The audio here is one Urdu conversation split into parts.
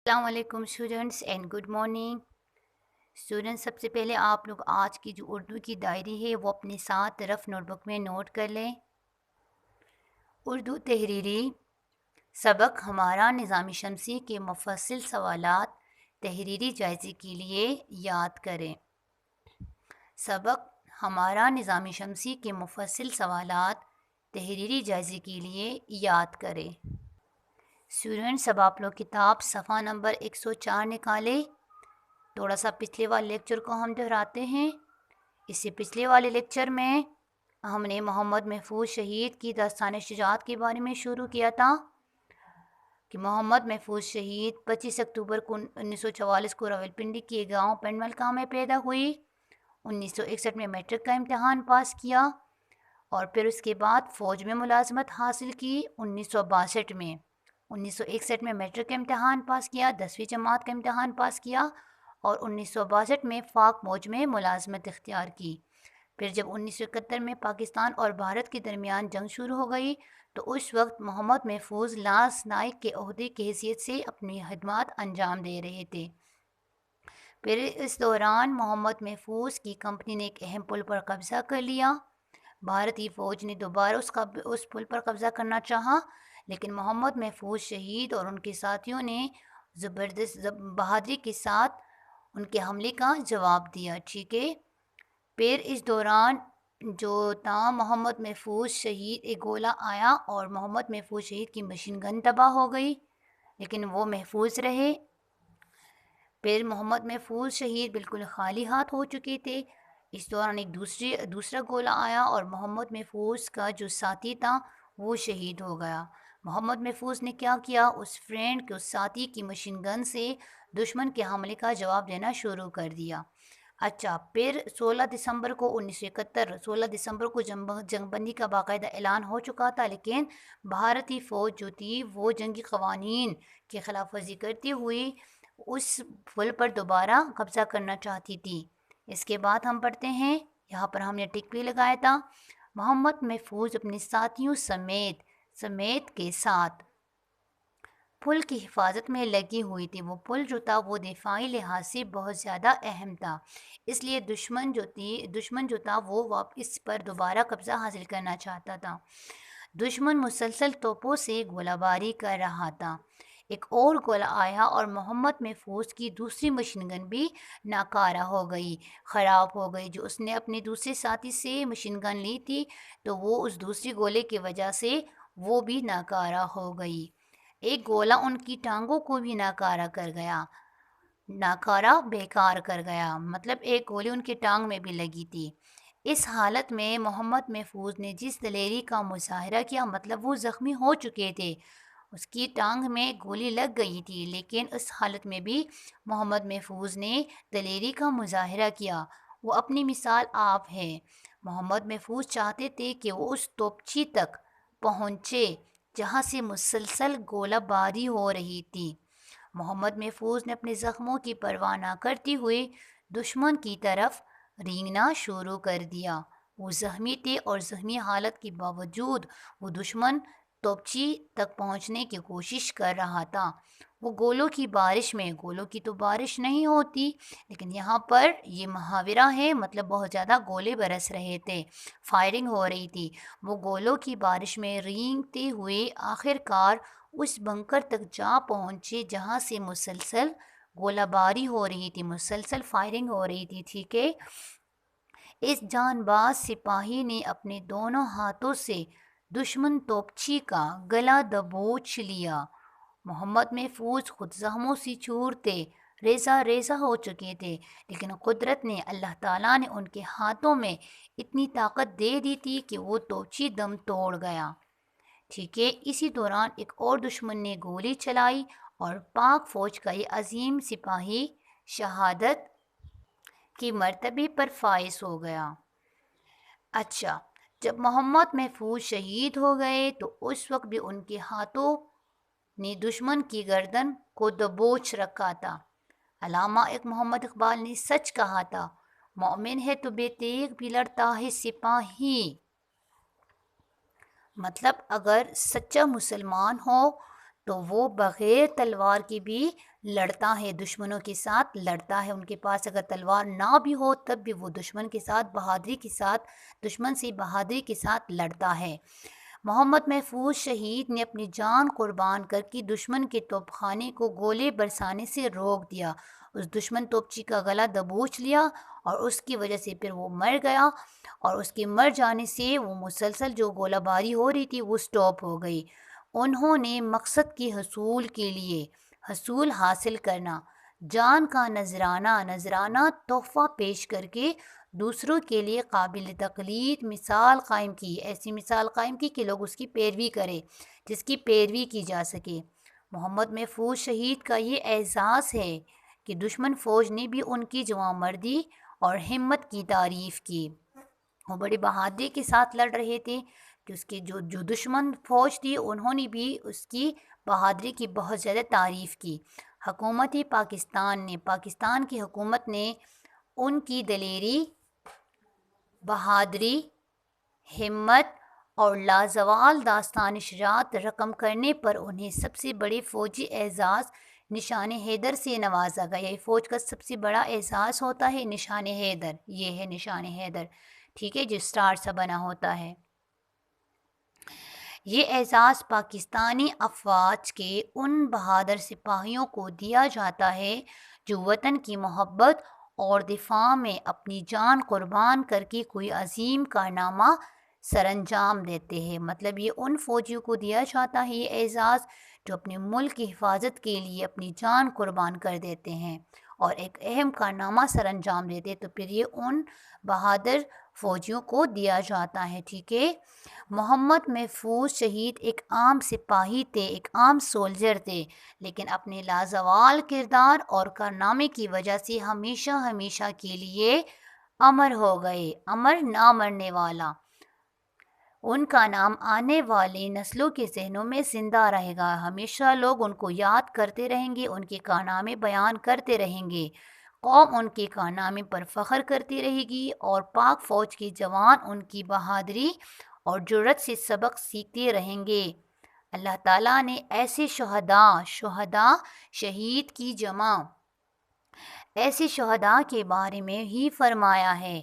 السلام علیکم students and good morning students. سب سے پہلے آپ لوگ آج کی جو اردو کی ڈائری ہے وہ اپنے ساتھ رف نوٹ بک میں نوٹ کر لیں. اردو تحریری سبق ہمارا نظام شمسی کے مفصل سوالات تحریری جائزے کے لیے یاد کریں. سبق ہمارا نظام شمسی کے مفصل سوالات تحریری جائزے کے لیے یاد کریں. اسٹوڈنٹس اب آپ لوگ کتاب صفحہ نمبر 104 نکالے. تھوڑا سا پچھلے والے لیکچر کو ہم دہراتے ہیں. اس سے پچھلے والے لیکچر میں ہم نے محمد محفوظ شہید کی داستان شجاعت کے بارے میں شروع کیا تھا کہ محمد محفوظ شہید 25 اکتوبر کو 1944 کو راولپنڈی کے گاؤں پنڈ ملکہ میں پیدا ہوئی. 1961 میں میٹرک کا امتحان پاس کیا اور پھر اس کے بعد فوج میں ملازمت حاصل کی. 1961 میں میٹرک کا امتحان پاس کیا, 10ویں جماعت کا امتحان پاس کیا اور 1962 میں پاک فوج میں ملازمت اختیار کی. پھر جب 1971 میں پاکستان اور بھارت کے درمیان جنگ شروع ہو گئی تو اس وقت محمد محفوظ لاس نائک کے عہدے کی حیثیت سے اپنی خدمات انجام دے رہے تھے. پھر اس دوران محمد محفوظ کی کمپنی نے ایک اہم پل پر قبضہ کر لیا. بھارتی فوج نے دوبارہ اس پل پر قبضہ کرنا چاہا, لیکن محمد محفوظ شہید اور ان کے ساتھیوں نے زبردست بہادری کے ساتھ ان کے حملے کا جواب دیا. ٹھیک ہے. پھر اس دوران جو تھا محمد محفوظ شہید ایک گولہ آیا اور محمد محفوظ شہید کی مشین گن تباہ ہو گئی, لیکن وہ محفوظ رہے. پھر محمد محفوظ شہید بالکل خالی ہاتھ ہو چکے تھے. اس دوران ایک دوسرا گولہ آیا اور محمد محفوظ کا جو ساتھی تھا وہ شہید ہو گیا. محمد محفوظ نے کیا کیا, اس فرینڈ کے اس ساتھی کی مشین گن سے دشمن کے حملے کا جواب دینا شروع کر دیا. اچھا, پھر 16 دسمبر کو 1971 جنگ بندی کا باقاعدہ اعلان ہو چکا تھا, لیکن بھارتی فوج جو تھی وہ جنگی قوانین کی خلاف ورزی کرتی ہوئی اس پل پر دوبارہ قبضہ کرنا چاہتی تھی. اس کے بعد ہم پڑھتے ہیں, یہاں پر ہم نے ٹک بھی لگایا تھا, محمد محفوظ اپنے ساتھیوں سمیت کے ساتھ پل کی حفاظت میں لگی ہوئی تھی. وہ پل جو تھا وہ دفاعی لحاظ سے بہت زیادہ اہم تھا, اس لیے دشمن جو تھا وہ واپس پر دوبارہ قبضہ حاصل کرنا چاہتا تھا. دشمن مسلسل توپوں سے گولہ باری کر رہا تھا. ایک اور گولہ آیا اور محمد محفوظ کی دوسری مشین گن بھی ناکارہ ہو گئی, خراب ہو گئی. جو اس نے اپنے دوسرے ساتھی سے مشین گن لی تھی تو وہ اس دوسری گولے کی وجہ سے وہ بھی ناکارہ ہو گئی. ایک گولہ ان کی ٹانگوں کو بھی ناکارہ بیکار کر گیا, مطلب ایک گولی ان کی ٹانگ میں بھی لگی تھی. اس حالت میں محمد محفوظ نے جس دلیری کا مظاہرہ کیا, مطلب وہ زخمی ہو چکے تھے, اس کی ٹانگ میں گولی لگ گئی تھی, لیکن اس حالت میں بھی محمد محفوظ نے دلیری کا مظاہرہ کیا. وہ اپنی مثال آپ ہے. محمد محفوظ چاہتے تھے کہ وہ اس توپچی تک پہنچے جہاں سے مسلسل گولہ باری ہو رہی تھی. محمد محفوظ نے اپنے زخموں کی پرواہ نہ کرتے ہوئے دشمن کی طرف رینگنا شروع کر دیا. وہ زخمی تھے اور زخمی حالت کے باوجود وہ دشمن توپچی تک پہنچنے کی کوشش کر رہا تھا. وہ گولوں کی تو بارش نہیں ہوتی, لیکن یہاں پر یہ محاورہ ہے, مطلب بہت زیادہ گولے برس رہے تھے, فائرنگ ہو رہی تھی. وہ گولوں کی بارش میں رینگتے ہوئے آخر کار اس بنکر تک جا پہنچے جہاں سے مسلسل گولہ باری ہو رہی تھی, مسلسل فائرنگ ہو رہی تھی. ٹھیک ہے. اس جان باز سپاہی نے اپنے دونوں ہاتھوں سے دشمن توپچی کا گلا دبوچ لیا. محمد محفوظ خود زخموں سے چورتے ریزہ ہو چکے تھے, لیکن قدرت نے, اللہ تعالیٰ نے ان کے ہاتھوں میں اتنی طاقت دے دی تھی کہ وہ توپچی دم توڑ گیا. ٹھیک ہے. اسی دوران ایک اور دشمن نے گولی چلائی اور پاک فوج کا یہ عظیم سپاہی شہادت کی مرتبے پر فائز ہو گیا. اچھا, جب محمد محفوظ شہید ہو گئے تو اس وقت بھی ان کے ہاتھوں نے دشمن کی گردن کو دبوچ رکھا تھا. علامہ محمد اقبال نے سچ کہا تھا, مومن ہے تو بے تیغ بھی لڑتا ہے سپاہی. مطلب اگر سچا مسلمان ہو تو وہ بغیر تلوار کی بھی لڑتا ہے، دشمنوں کے ساتھ لڑتا ہے، ان کے پاس اگر تلوار نہ بھی ہو تب بھی وہ دشمن کے ساتھ بہادری کے ساتھ، دشمن سے بہادری کے ساتھ لڑتا ہے۔ محمد محفوظ شہید نے اپنی جان قربان کر کے دشمن کے توپ خانے کو گولے برسانے سے روک دیا، اس دشمن توپچی کا گلا دبوچ لیا اور اس کی وجہ سے پھر وہ مر گیا، اور اس کے مر جانے سے وہ مسلسل جو گولہ باری ہو رہی تھی وہ سٹاپ ہو گئی۔ انہوں نے مقصد کی حصول کے لیے حصول حاصل کرنا، جان کا نذرانہ تحفہ پیش کر کے دوسروں کے لیے قابل تقلید مثال قائم کی، ایسی مثال قائم کی کہ لوگ اس کی پیروی کریں، جس کی پیروی کی جا سکے۔ محمد محفوظ شہید کا یہ اعزاز ہے کہ دشمن فوج نے بھی ان کی جواں مردی اور ہمت کی تعریف کی، وہ بڑی بہادری کے ساتھ لڑ رہے تھے کہ اس کے جو دشمن فوج تھی انہوں نے بھی اس کی بہادری کی بہت زیادہ تعریف کی۔ حکومت پاکستان کی حکومت نے ان کی دلیری، بہادری، ہمت اور لازوال داستان شجاعت رقم کرنے پر انہیں سب سے بڑے فوجی اعزاز نشان حیدر سے نوازا گیا۔ یہ فوج کا سب سے بڑا اعزاز ہوتا ہے نشان حیدر، یہ ہے نشان حیدر، ٹھیک ہے، جو اسٹار سا بنا ہوتا ہے۔ یہ اعزاز پاکستانی افواج کے ان بہادر سپاہیوں کو دیا جاتا ہے جو وطن کی محبت اور دفاع میں اپنی جان قربان کر کے کوئی عظیم کارنامہ سر انجام دیتے ہیں۔ مطلب یہ ان فوجیوں کو دیا جاتا ہے یہ اعزاز جو اپنے ملک کی حفاظت کے لیے اپنی جان قربان کر دیتے ہیں اور ایک اہم کارنامہ سر انجام دیتے ہیں، تو پھر یہ ان بہادر فوجیوں کو دیا جاتا ہے، ٹھیک ہے۔ محمد محفوظ شہید ایک عام سپاہی تھے، ایک عام سولجر تھے، لیکن اپنے لازوال کردار اور کارنامے کی وجہ سے ہمیشہ کے لیے امر ہو گئے، امر نہ مرنے والا۔ ان کا نام آنے والی نسلوں کے ذہنوں میں زندہ رہے گا، ہمیشہ لوگ ان کو یاد کرتے رہیں گے، ان کے کارنامے بیان کرتے رہیں گے، قوم ان کے کارنامے پر فخر کرتی رہے گی اور پاک فوج کے جوان ان کی بہادری اور جرأت سے سبق سیکھتے رہیں گے۔ اللہ تعالیٰ نے ایسے شہید کی جمع ایسے شہداء کے بارے میں ہی فرمایا ہے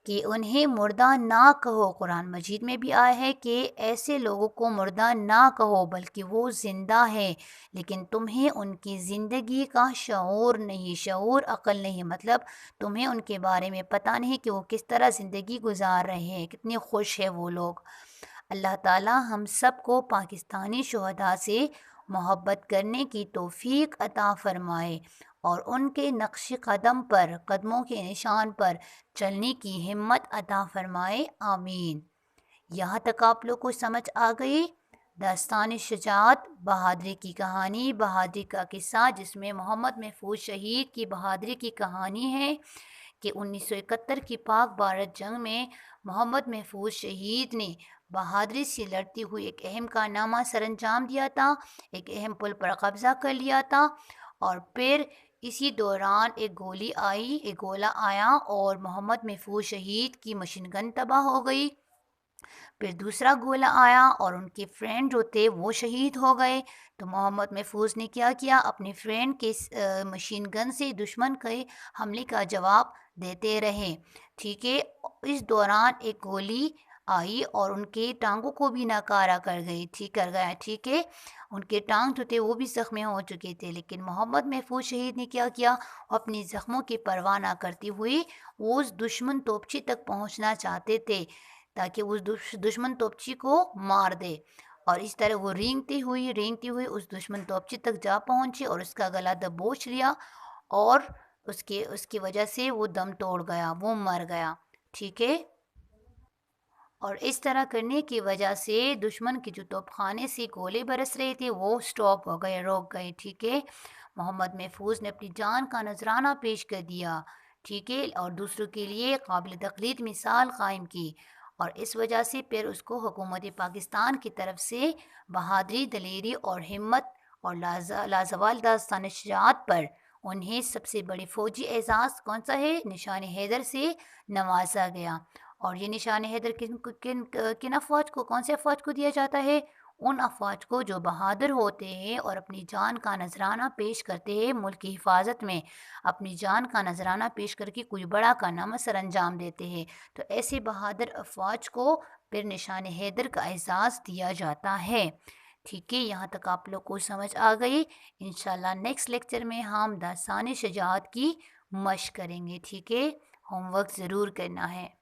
کہ انہیں مردہ نہ کہو۔ قرآن مجید میں بھی آیا ہے کہ ایسے لوگوں کو مردہ نہ کہو بلکہ وہ زندہ ہے، لیکن تمہیں ان کی زندگی کا شعور عقل نہیں، مطلب تمہیں ان کے بارے میں پتہ نہیں کہ وہ کس طرح زندگی گزار رہے ہیں، کتنے خوش ہیں وہ لوگ۔ اللہ تعالی ہم سب کو پاکستانی شہداء سے محبت کرنے کی توفیق عطا فرمائے اور ان کے نقش قدموں کے نشان پر چلنے کی ہمت عطا فرمائے، آمین۔ یہاں تک آپ لوگ کو سمجھ آ گئی داستان شجاعت، بہادری کی کہانی، بہادری کا قصہ، جس میں محمد محفوظ شہید کی بہادری کی کہانی ہے کہ 1971 کی پاک بھارت جنگ میں محمد محفوظ شہید نے بہادری سے لڑتی ہوئی ایک اہم کارنامہ سر انجام دیا تھا، ایک اہم پل پر قبضہ کر لیا تھا، اور پھر اسی دوران ایک گولہ آیا اور محمد محفوظ شہید کی مشین گن تباہ ہو گئی، پھر دوسرا گولہ آیا اور ان کے فرینڈ جو تھے وہ شہید ہو گئے، تو محمد محفوظ نے کیا اپنے فرینڈ کے مشین گن سے دشمن کے حملے کا جواب دیتے رہے، ٹھیک ہے۔ اس دوران ایک گولی آئی اور ان کے ٹانگوں کو بھی ناکارہ کر گیا، ٹھیک ہے، ان کے ٹانگ جو تھے وہ بھی زخمی ہو چکے تھے، لیکن محمد محفوظ شہید نے کیا وہ اپنی زخموں کی پرواہ نہ کرتے ہوئے وہ اس دشمن توپچی تک پہنچنا چاہتے تھے تاکہ اس دشمن توپچی کو مار دے، اور اس طرح وہ رینگتی ہوئی اس دشمن توپچی تک جا پہنچے اور اس کا گلا دبوچ لیا، اور اس کی وجہ سے وہ دم توڑ گیا، وہ مر گیا، ٹھیک ہے۔ اور اس طرح کرنے کی وجہ سے دشمن کے جو توپ خانے سے گولے برس رہے تھے وہ سٹاپ ہو گئے، روک گئے، ٹھیک ہے۔ محمد محفوظ نے اپنی جان کا نذرانہ پیش کر دیا، ٹھیک ہے، اور دوسروں کے لیے قابل تقلید مثال قائم کی، اور اس وجہ سے پھر اس کو حکومت پاکستان کی طرف سے بہادری، دلیری اور ہمت اور لازوال داستان شجاعت پر انہیں سب سے بڑی فوجی اعزاز کون سا ہے؟ نشان حیدر سے نوازا گیا۔ اور یہ نشان حیدر کن افواج کو، کون سے افواج کو دیا جاتا ہے؟ ان افواج کو جو بہادر ہوتے ہیں اور اپنی جان کا نذرانہ پیش کرتے ہیں، ملک کی حفاظت میں اپنی جان کا نذرانہ پیش کر کے کوئی بڑا کارنامہ سر انجام دیتے ہیں، تو ایسے بہادر افواج کو پھر نشان حیدر کا اعزاز دیا جاتا ہے۔ ٹھیک ہے، یہاں تک آپ لوگ کو سمجھ آ گئی۔ انشاءاللہ نیکسٹ لیکچر میں ہم داستان شجاعت کی مشق کریں گے۔ ٹھیک ہے، ہوم ورک ضرور کرنا ہے۔